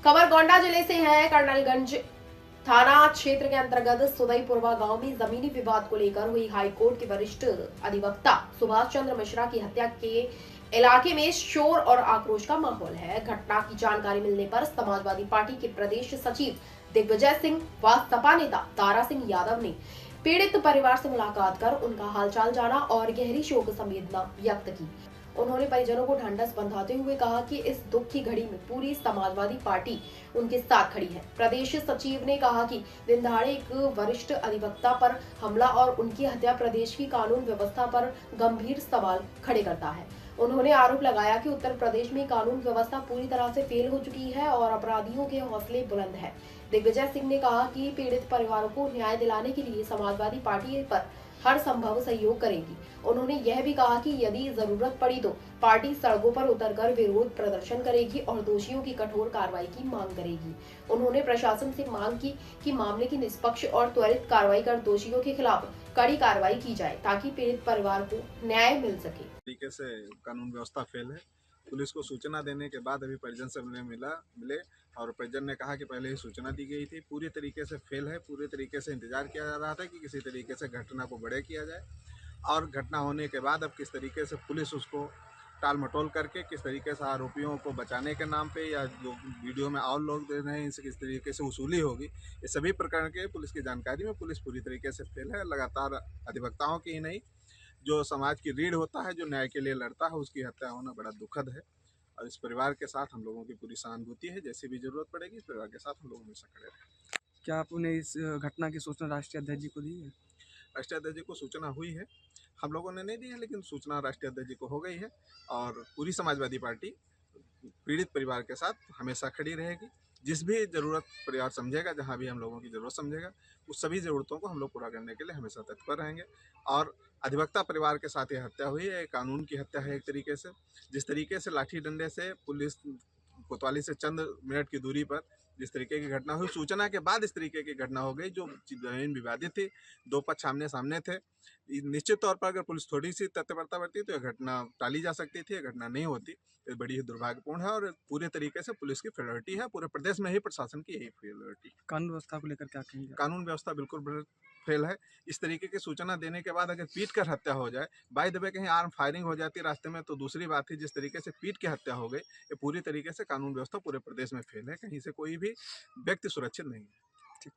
खबर गोंडा जिले से है। कर्नलगंज थाना क्षेत्र के अंतर्गत सुदईपुरवा गांव में जमीनी विवाद को लेकर हुई हाईकोर्ट के वरिष्ठ अधिवक्ता सुभाष चंद्र मिश्रा की हत्या के इलाके में शोर और आक्रोश का माहौल है। घटना की जानकारी मिलने पर समाजवादी पार्टी के प्रदेश सचिव दिग्विजय सिंह व सपा नेता तारा सिंह यादव ने पीड़ित परिवार से मुलाकात कर उनका हालचाल जाना और गहरी शोक संवेदना व्यक्त की। उन्होंने परिजनों को ढांढस बंधाते हुए कहा कि इस दुख की घड़ी में पूरी समाजवादी पार्टी उनके साथ खड़ी है। प्रदेश सचिव ने कहा कि दिन दहाड़े एक वरिष्ठ अधिवक्ता पर हमला और उनकी हत्या प्रदेश की कानून व्यवस्था पर गंभीर सवाल खड़े करता है। उन्होंने आरोप लगाया कि उत्तर प्रदेश में कानून व्यवस्था पूरी तरह से फेल हो चुकी है और अपराधियों के हौसले बुलंद हैं। दिग्विजय सिंह ने कहा कि पीड़ित परिवारों को न्याय दिलाने के लिए समाजवादी पार्टी पर हर संभव सहयोग करेगी। उन्होंने यह भी कहा कि यदि जरूरत पड़ी तो पार्टी सड़कों पर उतरकर विरोध प्रदर्शन करेगी और दोषियों की कठोर कार्रवाई की मांग करेगी। उन्होंने प्रशासन से मांग की कि मामले की निष्पक्ष और त्वरित कार्रवाई कर दोषियों के खिलाफ कड़ी कार्रवाई की जाए ताकि पीड़ित परिवार को न्याय मिल सके। तरीके से कानून व्यवस्था फेल है। पुलिस को सूचना देने के बाद अभी परिजन से मिले और परिजन ने कहा कि पहले ही सूचना दी गई थी। पूरी तरीके से फेल है। पूरी तरीके से इंतजार किया जा रहा था कि किसी तरीके से घटना को बड़े किया जाए और घटना होने के बाद अब किस तरीके से पुलिस उसको टाल मटोल करके किस तरीके से आरोपियों को बचाने के नाम पे या जो वीडियो में और लोग दे रहे हैं इनसे किस तरीके से वसूली होगी, ये सभी प्रकरण के पुलिस की जानकारी में पुलिस पूरी तरीके से फेल है। लगातार अधिवक्ताओं की ही नहीं, जो समाज की रीढ़ होता है, जो न्याय के लिए लड़ता है, उसकी हत्या होना बड़ा दुखद है और इस परिवार के साथ हम लोगों की पूरी सहानुभूति है। जैसी भी जरूरत पड़ेगी इस परिवार के साथ हम लोग हमेशा खड़े रहेंगे। क्या आपने इस घटना की सूचना राष्ट्रीय अध्यक्ष जी को दी है? राष्ट्रीय अध्यक्ष जी को सूचना हुई है, हम लोगों ने नहीं दी है, लेकिन सूचना राष्ट्रीय अध्यक्ष जी को हो गई है और पूरी समाजवादी पार्टी पीड़ित परिवार के साथ हमेशा खड़ी रहेगी। जिस भी ज़रूरत परिवार समझेगा, जहाँ भी हम लोगों की ज़रूरत समझेगा, उस सभी ज़रूरतों को हम लोग पूरा करने के लिए हमेशा तत्पर रहेंगे। और अधिवक्ता परिवार के साथ ये हत्या हुई है, कानून की हत्या है एक तरीके से। जिस तरीके से लाठी डंडे से पुलिस कोतवाली से चंद मिनट की दूरी पर जिस तरीके की घटना हुई, सूचना के बाद इस तरीके की घटना हो गई जो जमीन विवादित थी, दो पक्ष आमने सामने थे। निश्चित तौर पर अगर पुलिस थोड़ी सी तत्परता बरती तो यह घटना टाली जा सकती थी, यह घटना नहीं होती। ये बड़ी ही दुर्भाग्यपूर्ण है और पूरे तरीके से पुलिस की फेलियरिटी है। पूरे प्रदेश में ही प्रशासन की यही फेलियरिटी। कानून व्यवस्था को लेकर क्या कहेंगे? कानून व्यवस्था बिल्कुल फेल है। इस तरीके की सूचना देने के बाद अगर पीट कर हत्या हो जाए, बाय द वे कहीं आर्म फायरिंग हो जाती रास्ते में तो दूसरी बात थी। जिस तरीके से पीट के हत्या हो गई, ये पूरी तरीके से कानून व्यवस्था पूरे प्रदेश में फेल है। कहीं से कोई भी व्यक्ति सुरक्षित नहीं है। ठीक।